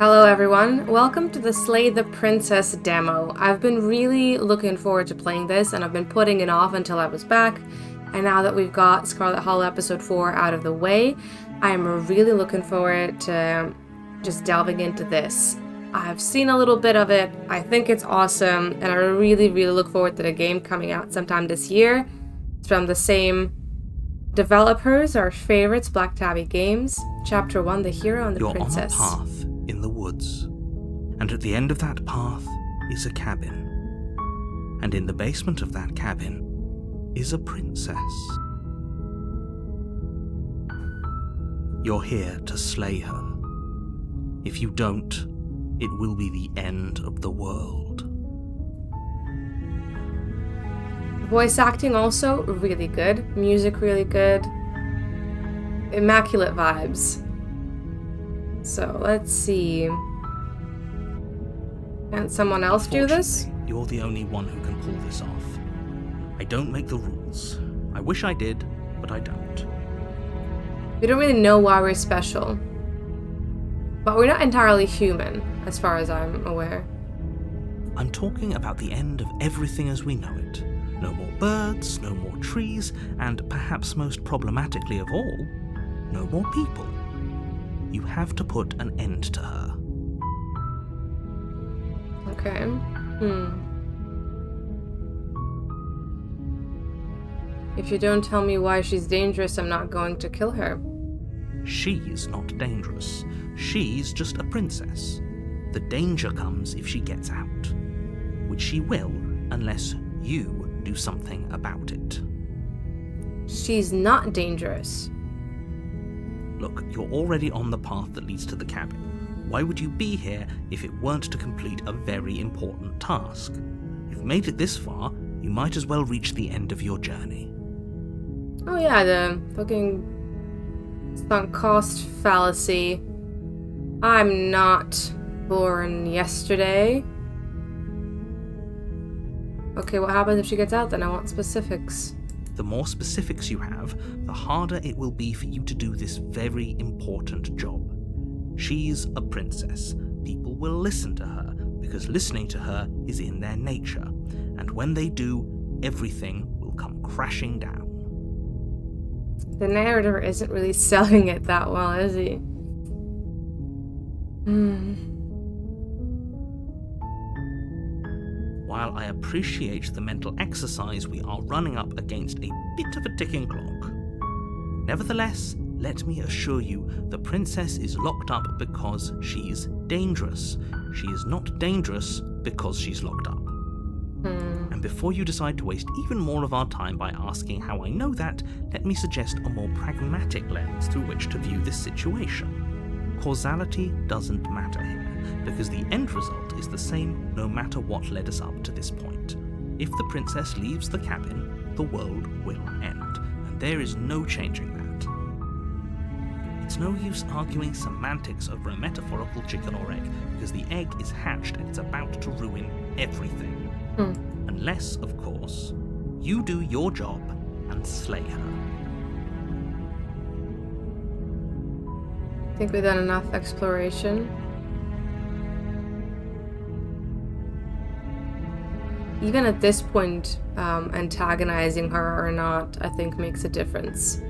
Hello everyone, welcome to the Slay the Princess demo. I've been really looking forward to playing this and I've been putting it off until I was back, and now that we've got Scarlet Hollow episode 4 out of the way, I'm really looking forward to just delving into this. I've seen a little bit of it, I think it's awesome, and I really look forward to the game coming out sometime this year. It's from the same developers, our favorites, Black Tabby Games. Chapter 1, The Hero and the Princess. You're on a path in the woods, and at the end of that path is a cabin, and in the basement of that cabin is a princess. You're here to slay her. If you don't, it will be the end of the world. Voice acting also really good, music really good, immaculate vibes. So let's see. Can someone else do this? You're the only one who can pull this off. I don't make the rules. I wish I did, but I don't. We don't really know why we're special. But we're not entirely human, as far as I'm aware. I'm talking about the end of everything as we know it. No more birds, no more trees, and perhaps most problematically of all, no more people. You have to put an end to her. Okay. If you don't tell me why she's dangerous, I'm not going to kill her. She's not dangerous. She's just a princess. The danger comes if she gets out, which she will unless you do something about it. She's not dangerous. Look, you're already on the path that leads to the cabin. Why would you be here if it weren't to complete a very important task? You've made it this far, you might as well reach the end of your journey. Oh yeah, the fucking sunk cost fallacy. I'm not born yesterday. Okay, what happens if she gets out then? I want specifics. The more specifics you have, the harder it will be for you to do this very important job. She's a princess. People will listen to her, because listening to her is in their nature. And when they do, everything will come crashing down. The narrator isn't really selling it that well, is he? While I appreciate the mental exercise, we are running up against a bit of a ticking clock. Nevertheless, let me assure you, the princess is locked up because she's dangerous. She is not dangerous because she's locked up. And before you decide to waste even more of our time by asking how I know that, let me suggest a more pragmatic lens through which to view this situation. Causality doesn't matter here, because the end result is the same no matter what led us up to this point. If the princess leaves the cabin, the world will end, and there is no changing that. It's no use arguing semantics over a metaphorical chicken or egg, because the egg is hatched and it's about to ruin everything. Unless, of course, you do your job and slay her. I think we've done enough exploration. Even at this point, antagonizing her or not, I think makes a difference.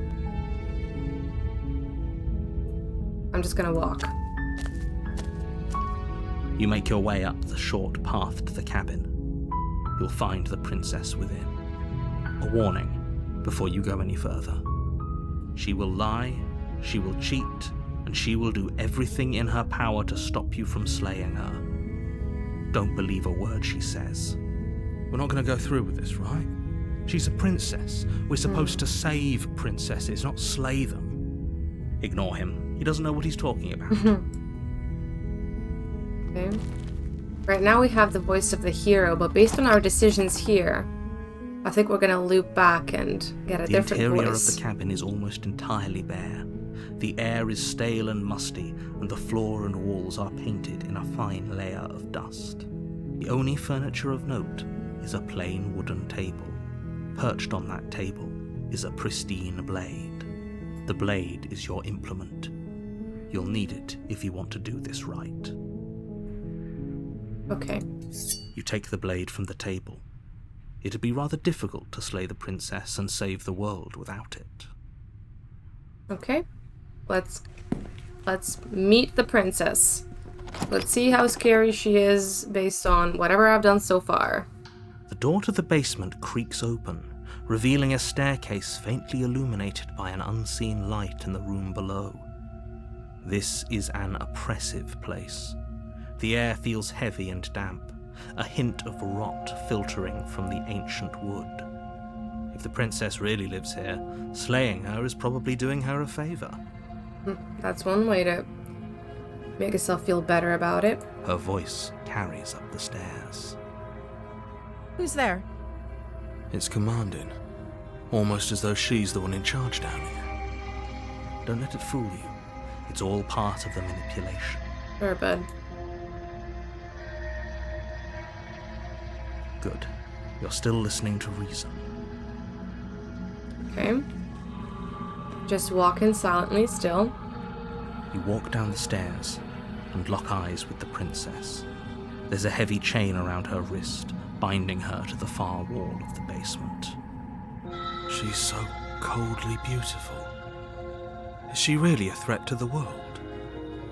I'm just gonna walk. You make your way up the short path to the cabin. You'll find the princess within. A warning before you go any further. She will lie, she will cheat, and she will do everything in her power to stop you from slaying her. Don't believe a word she says. We're not going to go through with this, right? She's a princess. We're supposed to save princesses, not slay them. Ignore him. He doesn't know what he's talking about. Okay. Right now we have the voice of the hero, but based on our decisions here, I think we're gonna loop back and get a different voice. The interior of the cabin is almost entirely bare. The air is stale and musty, and the floor and walls are painted in a fine layer of dust. The only furniture of note is a plain wooden table. Perched on that table is a pristine blade. The blade is your implement. You'll need it if you want to do this right. Okay. You take the blade from the table. It'd be rather difficult to slay the princess and save the world without it. Okay. Let's meet the princess. Let's see how scary she is based on whatever I've done so far. The door to the basement creaks open, revealing a staircase faintly illuminated by an unseen light in the room below. This is an oppressive place. The air feels heavy and damp, a hint of rot filtering from the ancient wood. If the princess really lives here, slaying her is probably doing her a favor. That's one way to make yourself feel better about it. Her voice carries up the stairs. Who's there? It's commanding, almost as though she's the one in charge down here. Don't let it fool you. It's all part of the manipulation. Sure, bud. Good. You're still listening to reason. Okay. Just walking silently still. You walk down the stairs and lock eyes with the princess. There's a heavy chain around her wrist, binding her to the far wall of the basement. She's so coldly beautiful. Is she really a threat to the world?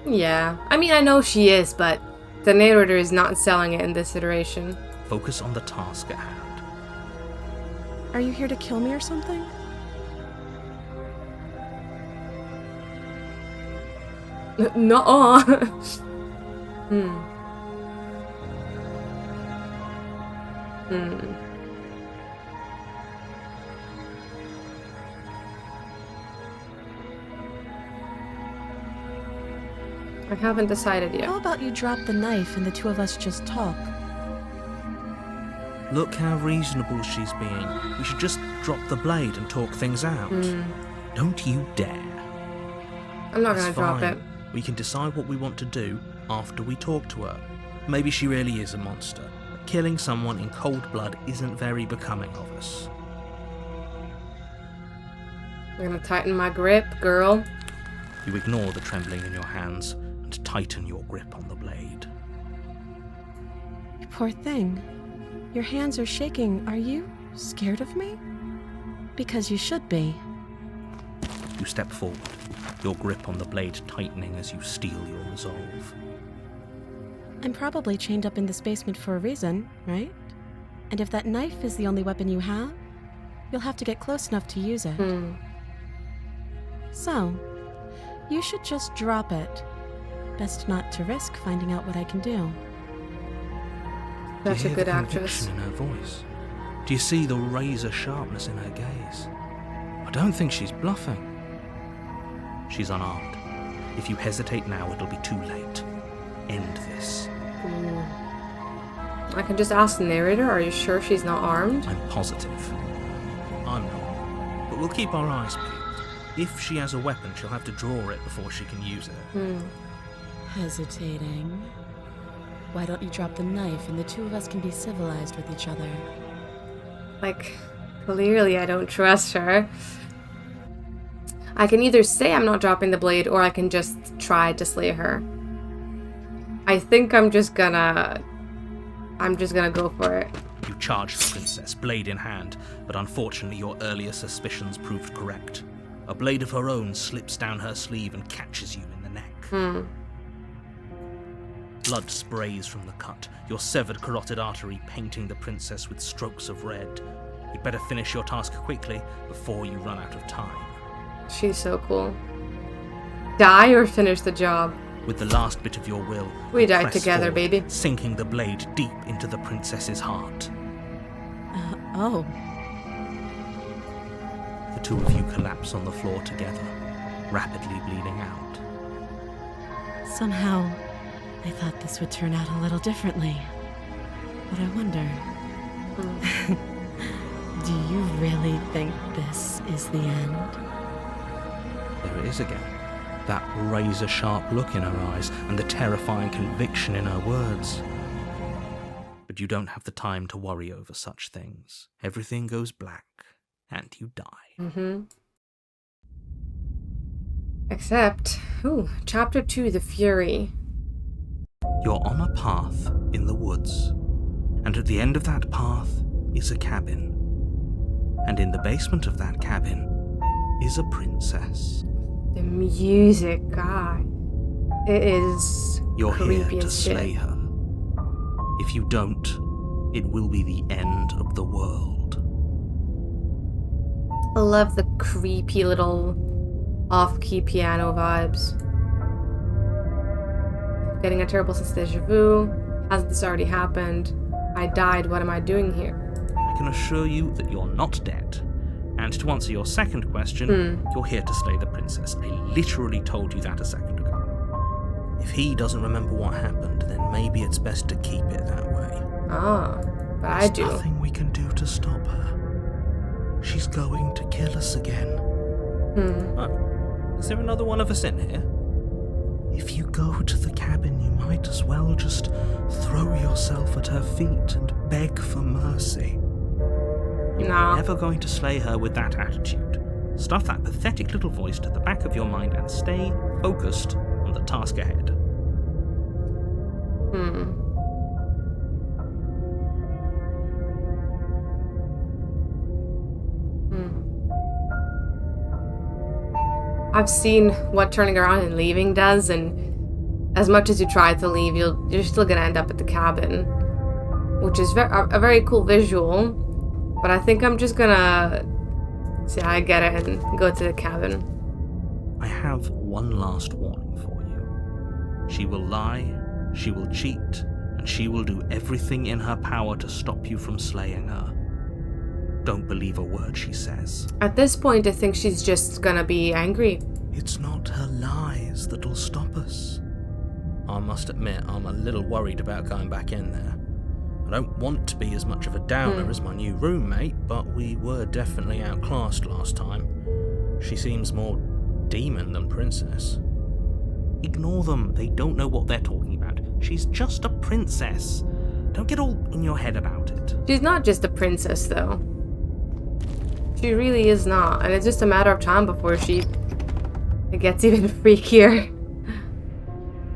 Yeah. I mean, I know she is, but the narrator is not selling it in this iteration. Focus on the task at hand. Are you here to kill me or something? Nuh-uh. I haven't decided yet. How about you drop the knife and the two of us just talk? Look how reasonable she's being. We should just drop the blade and talk things out. Don't you dare. I'm not gonna It's drop fine. it. We can decide what we want to do after we talk to her. Maybe she really is a monster. But killing someone in cold blood isn't very becoming of us. I'm gonna tighten my grip, girl. You ignore the trembling in your hands and tighten your grip on the blade. You poor thing. Your hands are shaking. Are you scared of me? Because you should be. You step forward, your grip on the blade tightening as you steel your resolve. I'm probably chained up in this basement for a reason, right? And if that knife is the only weapon you have, you'll have to get close enough to use it. So, you should just drop it. Best not to risk finding out what I can do. That's Do a you hear good the actress. conviction in her voice? Do you see the razor sharpness in her gaze? I don't think she's bluffing. She's unarmed. If you hesitate now, it'll be too late. End this. I can just ask the narrator, are you sure she's not armed? I'm positive. I'm not. But we'll keep our eyes peeled. If she has a weapon, she'll have to draw it before she can use it. Hesitating. Why don't you drop the knife and the two of us can be civilized with each other? Like, clearly I don't trust her. I can either say I'm not dropping the blade, or I can just try to slay her. I think I'm just gonna go for it. You charge the princess, blade in hand, but unfortunately your earlier suspicions proved correct. A blade of her own slips down her sleeve and catches you in the neck. Blood sprays from the cut, your severed carotid artery painting the princess with strokes of red. You'd better finish your task quickly before you run out of time. She's so cool. Die or finish the job. With the last bit of your will, We you died press together, forward, baby. sinking the blade deep into the princess's heart. Oh. The two of you collapse on the floor together, rapidly bleeding out. Somehow, I thought this would turn out a little differently. But I wonder... Do you really think this is the end? There it is again. That razor-sharp look in her eyes and the terrifying conviction in her words. But you don't have the time to worry over such things. Everything goes black, and you die. Except, Chapter 2, The Fury. You're on a path in the woods, and at the end of that path is a cabin. And in the basement of that cabin is a princess. The music, God. It is You're here creepy to as shit. slay her. If you don't, it will be the end of the world. I love the creepy little off-key piano vibes. Getting a terrible sense of deja vu. Hasn't this already happened? I died, what am I doing here? I can assure you that you're not dead. And to answer your second question, you're here to slay the princess. I literally told you that a second ago. If he doesn't remember what happened, then maybe it's best to keep it that way. Ah, but I There's do. nothing we can do to stop her. She's going to kill us again. Oh, is there another one of us in here? If you go to the cabin, you might as well just throw yourself at her feet and beg for mercy. You're never going to slay her with that attitude. Stuff that pathetic little voice to the back of your mind and stay focused on the task ahead. I've seen what turning around and leaving does, and as much as you try to leave, you're still gonna end up at the cabin, which is a very cool visual. But I think I'm just gonna see how I get it and go to the cabin. I have one last warning for you. She will lie, she will cheat, and she will do everything in her power to stop you from slaying her. Don't believe a word she says. At this point, I think she's just gonna be angry. It's not her lies that'll stop us. I must admit, I'm a little worried about going back in there. I don't want to be as much of a downer as my new roommate, but we were definitely outclassed last time. She seems more demon than princess. Ignore them, they don't know what they're talking about. She's just a princess. Don't get all in your head about it. She's not just a princess, though. She really is not, and it's just a matter of time before it gets even freakier.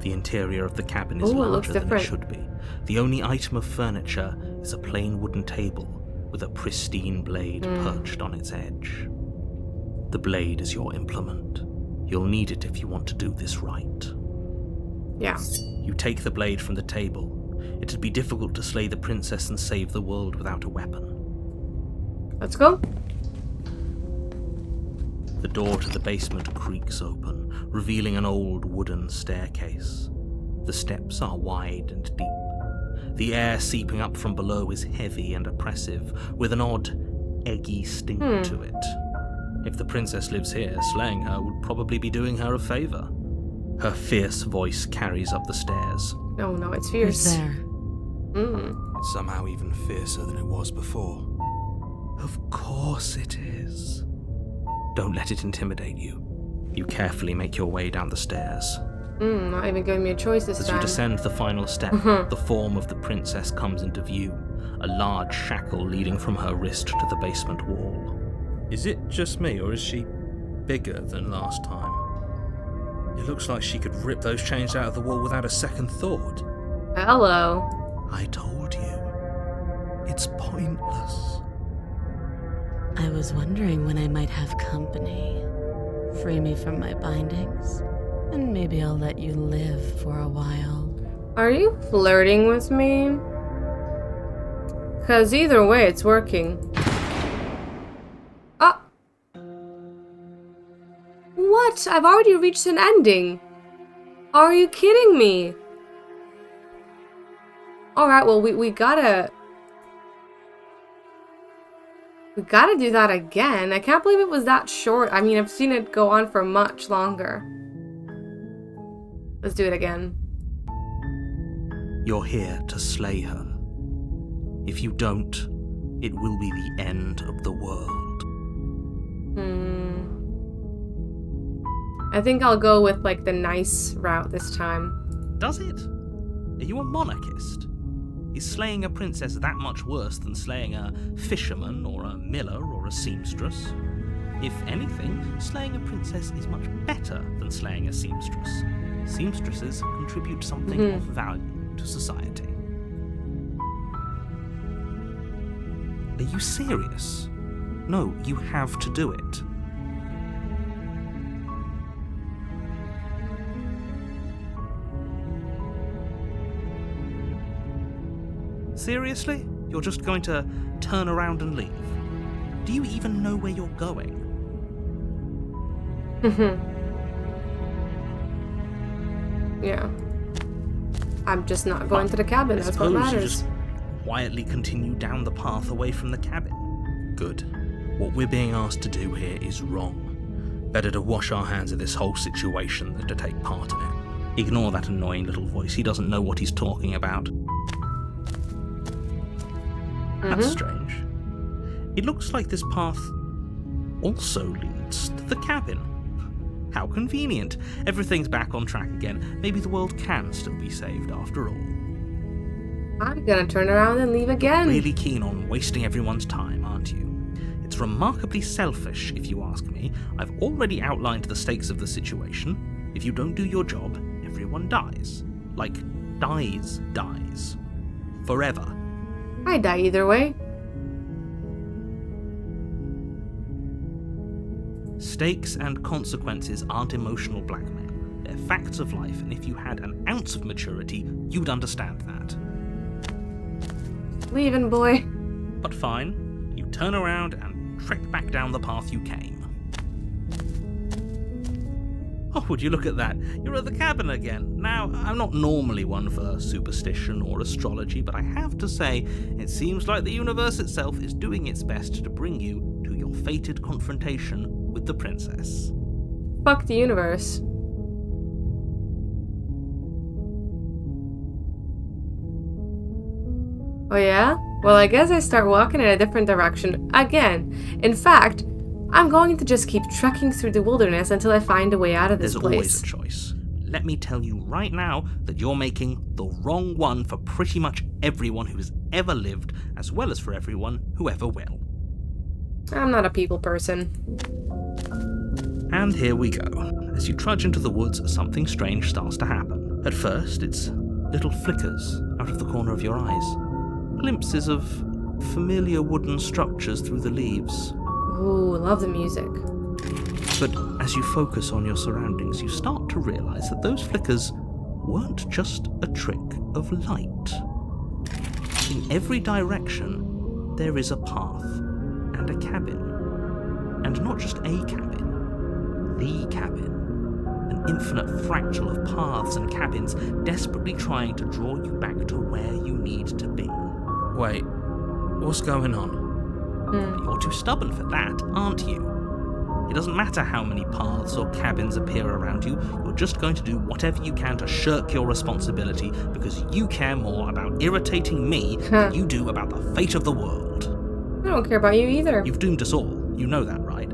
The interior of the cabin is larger than it should be. The only item of furniture is a plain wooden table with a pristine blade perched on its edge. The blade is your implement. You'll need it if you want to do this right. Yeah. You take the blade from the table. It'd be difficult to slay the princess and save the world without a weapon. Let's go. The door to the basement creaks open, revealing an old wooden staircase. The steps are wide and deep. The air seeping up from below is heavy and oppressive, with an odd, eggy stink to it. If the princess lives here, slaying her would probably be doing her a favor. Her fierce voice carries up the stairs. Oh no, it's fierce. Who's there? It's somehow even fiercer than it was before. Of course it is. Don't let it intimidate you. You carefully make your way down the stairs. Not even giving me a choice this As time. you descend the final step, the form of the princess comes into view, a large shackle leading from her wrist to the basement wall. Is it just me, or is she bigger than last time? It looks like she could rip those chains out of the wall without a second thought. Hello. I told you. It's pointless. I was wondering when I might have company. Free me from my bindings, and maybe I'll let you live for a while. Are you flirting with me? 'Cause either way, it's working. Ah! What? I've already reached an ending. Are you kidding me? Alright, well, we gotta... We gotta do that again. I can't believe it was that short. I mean, I've seen it go on for much longer. Let's do it again. You're here to slay her. If you don't, it will be the end of the world. I think I'll go with, like, the nice route this time. Does it? Are you a monarchist? Is slaying a princess that much worse than slaying a fisherman or a miller or a seamstress? If anything, slaying a princess is much better than slaying a seamstress. Seamstresses contribute something of value to society. Are you serious? No, you have to do it. Seriously? You're just going to turn around and leave? Do you even know where you're going? Yeah. I'm just not going to the cabin, that's what You matters. just quietly continue down the path away from the cabin. Good. What we're being asked to do here is wrong. Better to wash our hands of this whole situation than to take part in it. Ignore that annoying little voice, he doesn't know what he's talking about. That's strange. It looks like this path also leads to the cabin. How convenient. Everything's back on track again. Maybe the world can still be saved after all. I'm gonna turn around and leave again. Really keen on wasting everyone's time, aren't you? It's remarkably selfish, if you ask me. I've already outlined the stakes of the situation. If you don't do your job, everyone dies. Like, dies. Forever. I'd die either way. Stakes and consequences aren't emotional blackmail. They're facts of life, and if you had an ounce of maturity, you'd understand that. Leaving, boy. But fine, you turn around and trek back down the path you came. Oh, would you look at that? You're at the cabin again. Now, I'm not normally one for superstition or astrology, but I have to say, it seems like the universe itself is doing its best to bring you to your fated confrontation with the princess. Fuck the universe. Oh yeah? Well, I guess I start walking in a different direction again. In fact, I'm going to just keep trekking through the wilderness until I find a way out of this There's place. always a choice. Let me tell you right now that you're making the wrong one for pretty much everyone who has ever lived, as well as for everyone who ever will. I'm not a people person. And here we go. As you trudge into the woods, something strange starts to happen. At first, it's little flickers out of the corner of your eyes. Glimpses of familiar wooden structures through the leaves. Ooh, love the music. But as you focus on your surroundings, you start to realize that those flickers weren't just a trick of light. In every direction, there is a path and a cabin. And not just a cabin, the cabin. An infinite fractal of paths and cabins desperately trying to draw you back to where you need to be. Wait, what's going on? You're too stubborn for that, aren't you? It doesn't matter how many paths or cabins appear around you, you're just going to do whatever you can to shirk your responsibility because you care more about irritating me than you do about the fate of the world. I don't care about you either. You've doomed us all, you know that, right?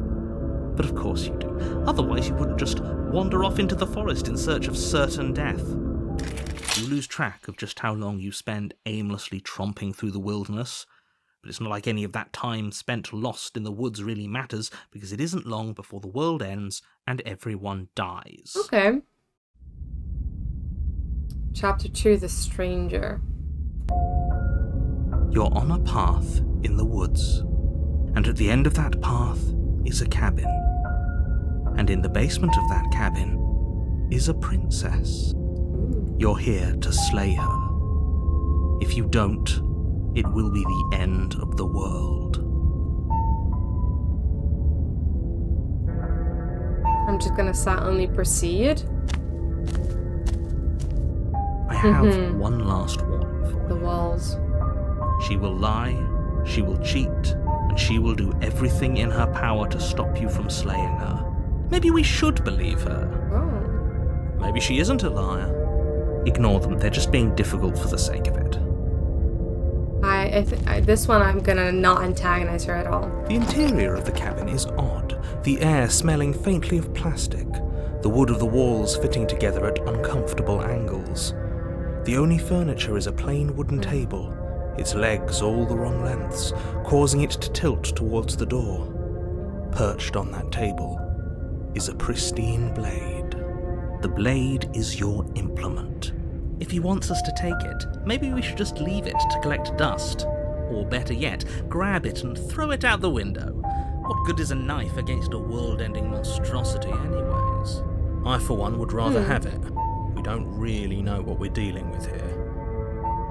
But of course you do. Otherwise you wouldn't just wander off into the forest in search of certain death. You lose track of just how long you spend aimlessly tromping through the wilderness. But it's not like any of that time spent lost in the woods really matters, because it isn't long before the world ends and everyone dies. Okay. Chapter 2, The Stranger. You're on a path in the woods, and at the end of that path is a cabin. And in the basement of that cabin is a princess. You're here to slay her. If you don't, it will be the end of the world. I'm just gonna silently proceed. I have one last warning for The you. walls. She will lie, she will cheat, and she will do everything in her power to stop you from slaying her. Maybe we should believe her. Oh. Maybe she isn't a liar. Ignore them, they're just being difficult for the sake of it. This one I'm gonna not antagonize her at all. The interior of the cabin is odd, the air smelling faintly of plastic, the wood of the walls fitting together at uncomfortable angles. The only furniture is a plain wooden table, its legs all the wrong lengths, causing it to tilt towards the door. Perched on that table is a pristine blade. The blade is your implement. If he wants us to take it, maybe we should just leave it to collect dust. Or better yet, grab it and throw it out the window. What good is a knife against a world-ending monstrosity anyways? I, for one, would rather have it. We don't really know what we're dealing with here.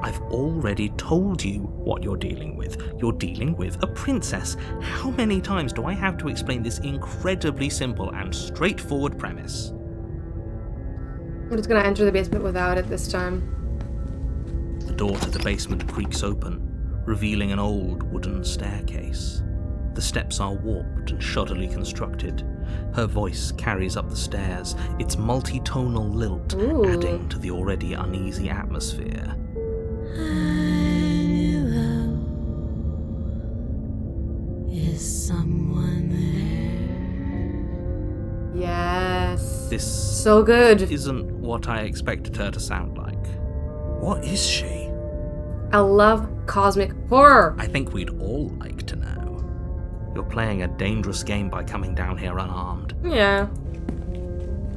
I've already told you what you're dealing with. You're dealing with a princess. How many times do I have to explain this incredibly simple and straightforward premise? I'm just gonna enter the basement without it this time. The door to the basement creaks open, revealing an old wooden staircase. The steps are warped and shoddily constructed. Her voice carries up the stairs, its multi-tonal lilt adding to the already uneasy atmosphere. Hello. Is someone there? Yes. This So good. isn't what I expected her to sound like. What is she? I love cosmic horror. I think we'd all like to know. You're playing a dangerous game by coming down here unarmed. Yeah.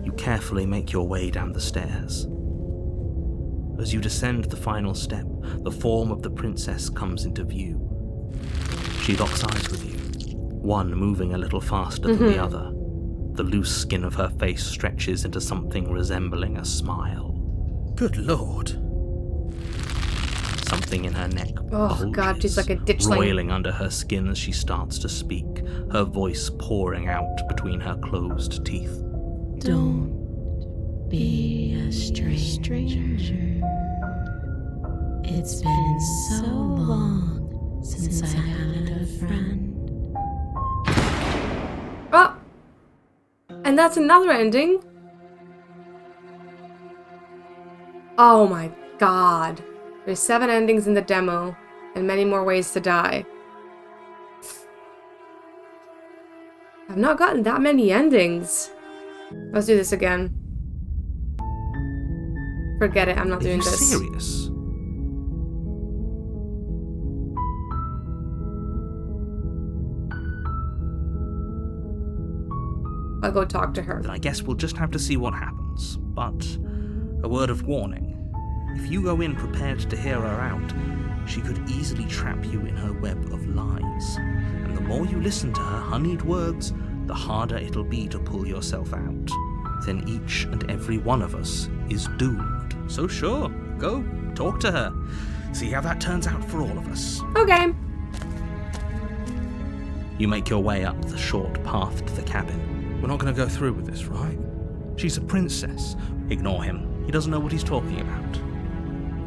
You carefully make your way down the stairs. As you descend the final step, the form of the princess comes into view. She locks eyes with you, one moving a little faster than the other. The loose skin of her face stretches into something resembling a smile. Good lord. Something in her neck bulges, God, she's like a ditchling. roiling under her skin as she starts to speak, her voice pouring out between her closed teeth. Don't be a stranger. It's been so long since I had a friend. Oh! And that's another ending. Oh my god. There's 7 endings in the demo, and many more ways to die. I've not gotten that many endings. Let's do this again. Forget it, I'm not doing Are you this. serious? I'll go talk to her. Then I guess we'll just have to see what happens. But a word of warning. If you go in prepared to hear her out, she could easily trap you in her web of lies. And the more you listen to her honeyed words, the harder it'll be to pull yourself out. Then each and every one of us is doomed. So sure, go talk to her. See how that turns out for all of us. Okay. You make your way up the short path to the cabin. We're not going to go through with this, right? She's a princess. Ignore him. He doesn't know what he's talking about.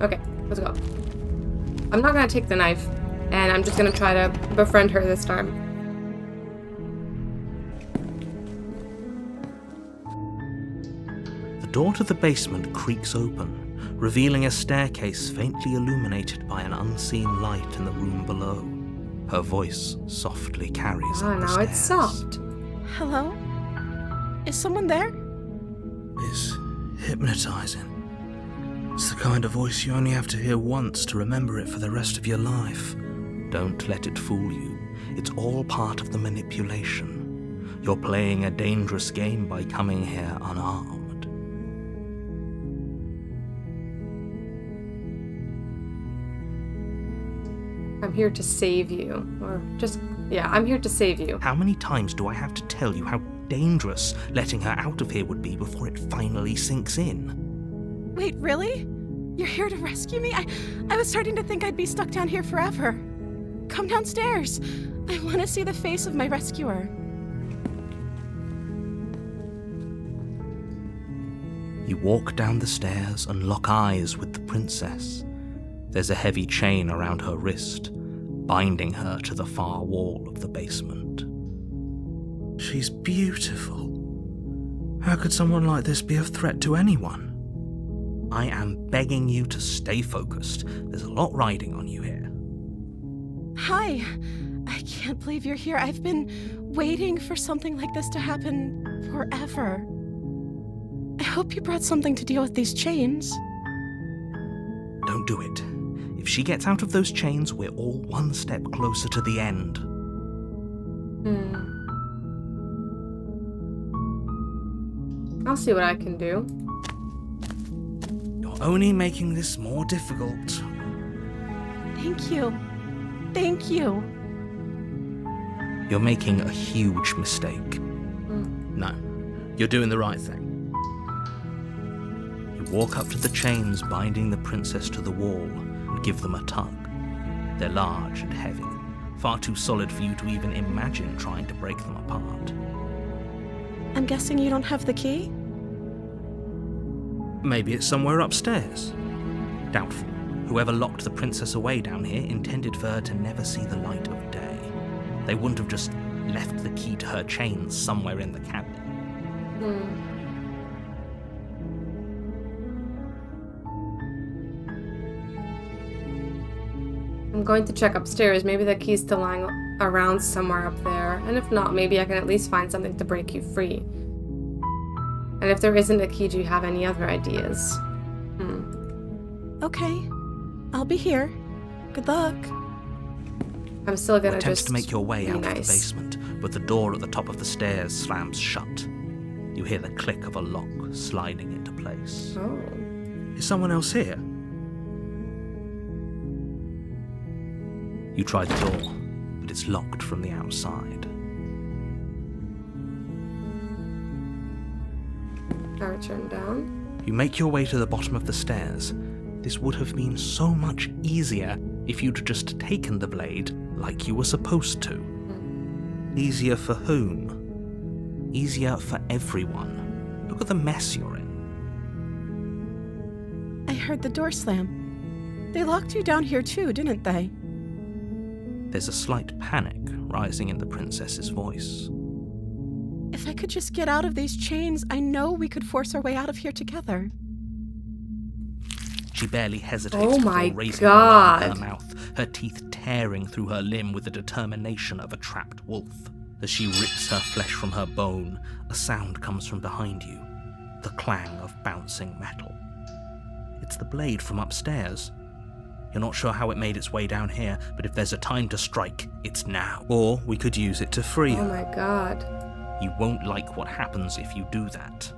Okay, let's go. I'm not gonna take the knife, and I'm just gonna try to befriend her this time. The door to the basement creaks open, revealing a staircase faintly illuminated by an unseen light in the room below. Her voice softly carries up the now stairs. it's soft. Hello? Is someone there? It's hypnotizing. It's the kind of voice you only have to hear once to remember it for the rest of your life. Don't let it fool you. It's all part of the manipulation. You're playing a dangerous game by coming here unarmed. I'm here to save you. I'm here to save you. How many times do I have to tell you how dangerous letting her out of here would be before it finally sinks in? Wait, really? You're here to rescue me? I was starting to think I'd be stuck down here forever. Come downstairs. I want to see the face of my rescuer. You walk down the stairs and lock eyes with the princess. There's a heavy chain around her wrist, binding her to the far wall of the basement. She's beautiful. How could someone like this be a threat to anyone? I am begging you to stay focused. There's a lot riding on you here. Hi. I can't believe you're here. I've been waiting for something like this to happen forever. I hope you brought something to deal with these chains. Don't do it. If she gets out of those chains, we're all one step closer to the end. I'll see what I can do. You're only making this more difficult. Thank you. Thank you. You're making a huge mistake. No, you're doing the right thing. You walk up to the chains binding the princess to the wall and give them a tug. They're large and heavy, far too solid for you to even imagine trying to break them apart. I'm guessing you don't have the key? Maybe it's somewhere upstairs. Doubtful. Whoever locked the princess away down here intended for her to never see the light of day. They wouldn't have just left the key to her chains somewhere in the cabinet. I'm going to check upstairs. Maybe the key's still lying around somewhere up there. And if not, maybe I can at least find something to break you free. And if there isn't a key, do you have any other ideas? Okay. I'll be here. Good luck. I'm still gonna Attempt just to make your way be out of the nice. basement, but the door at the top of the stairs slams shut. You hear the click of a lock sliding into place. Oh. Is someone else here? You try the door, but it's locked from the outside. I return down. You make your way to the bottom of the stairs. This would have been so much easier if you'd just taken the blade like you were supposed to. Easier for whom? Easier for everyone. Look at the mess you're in. I heard the door slam. They locked you down here too, didn't they? There's a slight panic rising in the princess's voice. If I could just get out of these chains, I know we could force our way out of here together. She barely hesitates Oh before my raising her arm to God. her mouth, her teeth tearing through her limb with the determination of a trapped wolf. As she rips her flesh from her bone, a sound comes from behind you, the clang of bouncing metal. It's the blade from upstairs. You're not sure how it made its way down here, but if there's a time to strike, it's now. Or we could use it to free Oh her. my god. You won't like what happens if you do that.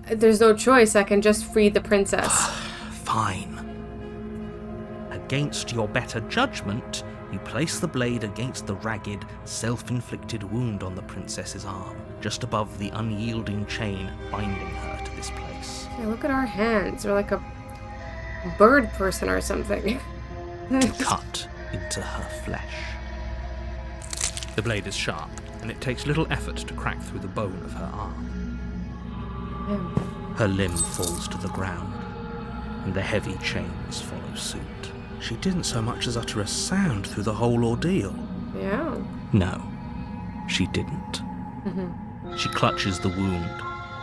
There's no choice. I can just free the princess. Fine. Against your better judgment, you place the blade against the ragged, self-inflicted wound on the princess's arm, just above the unyielding chain binding her to this place. Yeah, look at our hands. We're like a bird person or something. You cut into her flesh. The blade is sharp, and it takes little effort to crack through the bone of her arm. Her limb falls to the ground, and the heavy chains follow suit. She didn't so much as utter a sound through the whole ordeal. Yeah. No, she didn't. She clutches the wound,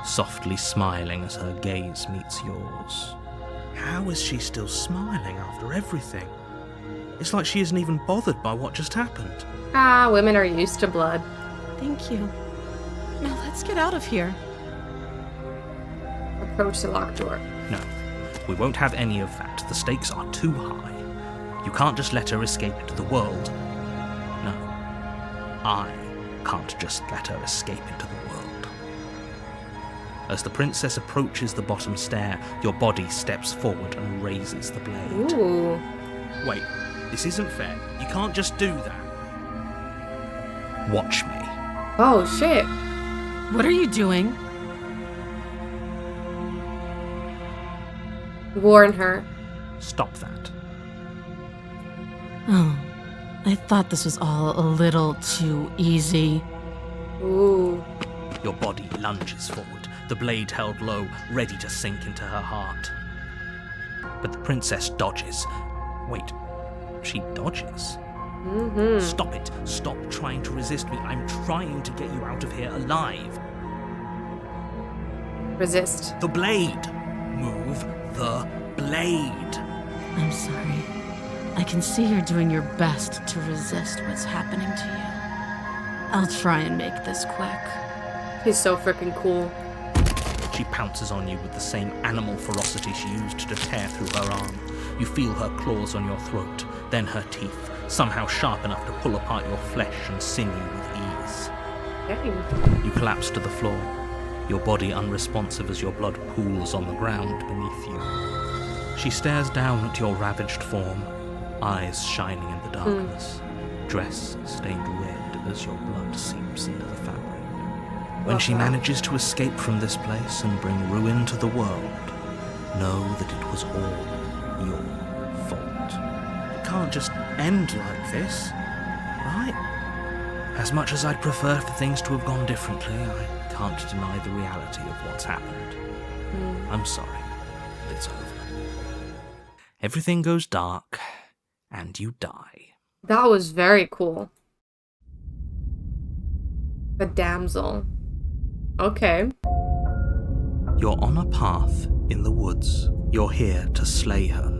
softly smiling as her gaze meets yours. How is she still smiling after everything? It's like she isn't even bothered by what just happened. Ah, women are used to blood. Thank you. Now let's get out of here. Approach the locked door. No, we won't have any of that. The stakes are too high. You can't just let her escape into the world. No, I can't just let her escape into the world. As the princess approaches the bottom stair, your body steps forward and raises the blade. Ooh. Wait, this isn't fair. You can't just do that. Watch me. Oh, shit. What are you doing? Warn her. Stop that. Oh, I thought this was all a little too easy. Ooh. Your body lunges forward, the blade held low, ready to sink into her heart. But the princess dodges. Wait, she dodges? Stop it. Stop trying to resist me. I'm trying to get you out of here alive. Resist. The blade. Move the blade. I'm sorry. I can see you're doing your best to resist what's happening to you. I'll try and make this quick. He's so freaking cool. She pounces on you with the same animal ferocity she used to tear through her arm. You feel her claws on your throat, then her teeth, somehow sharp enough to pull apart your flesh and sinew with ease. Dang. You collapse to the floor, your body unresponsive as your blood pools on the ground beneath you. She stares down at your ravaged form, eyes shining in the darkness, dress stained red as your blood seeps into the fabric. When she manages to escape from this place and bring ruin to the world, know that it was all your fault. It can't just end like this, right? As much as I'd prefer for things to have gone differently, I can't deny the reality of what's happened. I'm sorry, but it's over. Everything goes dark, and you die. That was very cool. The damsel. Okay. You're on a path in the woods. You're here to slay her.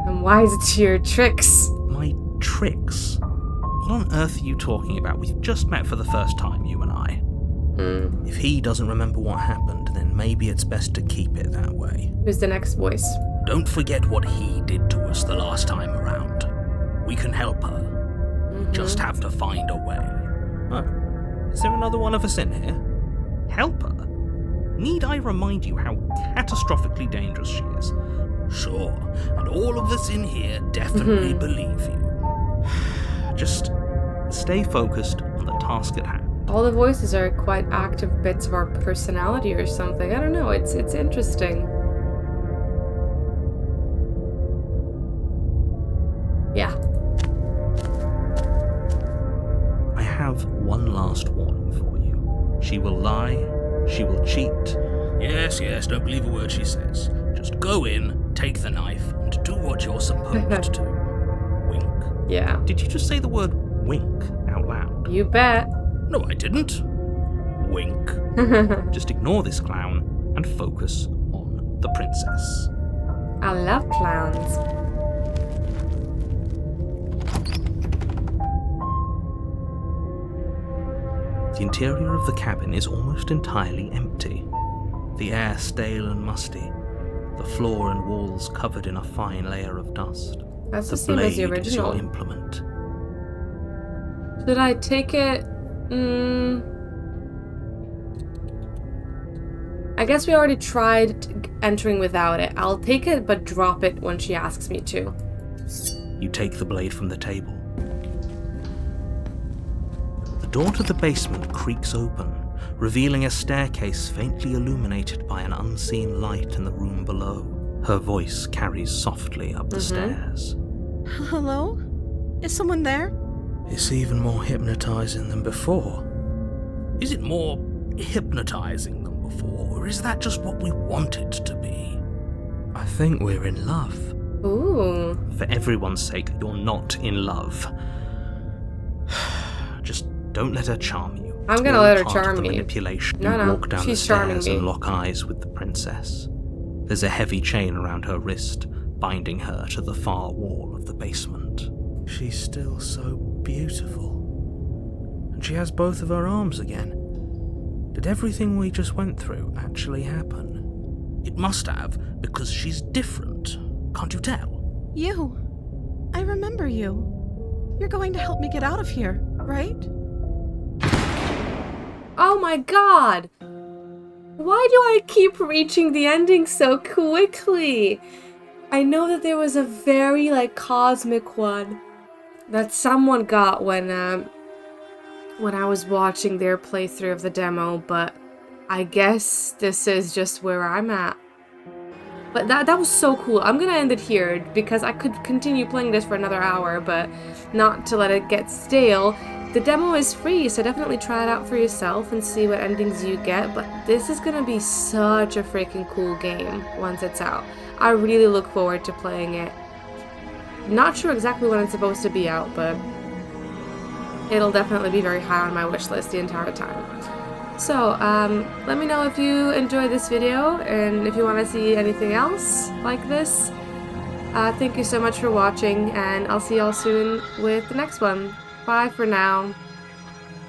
And why is it your tricks? My tricks? What on earth are you talking about? We've just met for the first time, you and I. If he doesn't remember what happened, then maybe it's best to keep it that way. Who's the next voice? Don't forget what he did to us the last time around. We can help her. We just have to find a way. Oh, is there another one of us in here? Help her? Need I remind you how catastrophically dangerous she is? Sure, and all of us in here definitely believe you. Just stay focused on the task at hand. All the voices are quite active bits of our personality or something. I don't know, it's interesting. Yeah. I have one last warning for you. She will lie, she will cheat. Yes, don't believe a word she says. Just go in, take the knife, and do what you're supposed to. Wink. Yeah. Did you just say the word wink out loud? You bet. No, I didn't. Wink. Just ignore this clown and focus on the princess. I love clowns. The interior of the cabin is almost entirely empty. The air stale and musty. The floor and walls covered in a fine layer of dust. That's the The same as the blade is your original. implement. Should I take it? I guess we already tried entering without it. I'll take it, but drop it when she asks me to. You take the blade from the table. The door to the basement creaks open, revealing a staircase faintly illuminated by an unseen light in the room below. Her voice carries softly up the stairs. Hello? Is someone there? It's even more hypnotizing than before. Is it more hypnotizing than before, or is that just what we want it to be? I think we're in love. Ooh. For everyone's sake, you're not in love. Just don't let her charm you. I'm gonna All let her part of charm the me. manipulation. No, You no, walk down the she's charming stairs and me. lock eyes with the princess. There's a heavy chain around her wrist, binding her to the far wall of the basement. She's still so beautiful. And she has both of her arms again. Did everything we just went through actually happen? It must have, because she's different. Can't you tell? You. I remember you. You're going to help me get out of here, right? Oh my god! Why do I keep reaching the ending so quickly? I know that there was a very, cosmic one that someone got when I was watching their playthrough of the demo, but I guess this is just where I'm at. But that was so cool. I'm gonna end it here because I could continue playing this for another hour, but not to let it get stale. The demo is free, so definitely try it out for yourself and see what endings you get, but this is gonna be such a freaking cool game once it's out. I really look forward to playing it. Not sure exactly when it's supposed to be out, but it'll definitely be very high on my wish list the entire time. So, let me know if you enjoyed this video and if you want to see anything else like this. Thank you so much for watching, and I'll see y'all soon with the next one. Bye for now.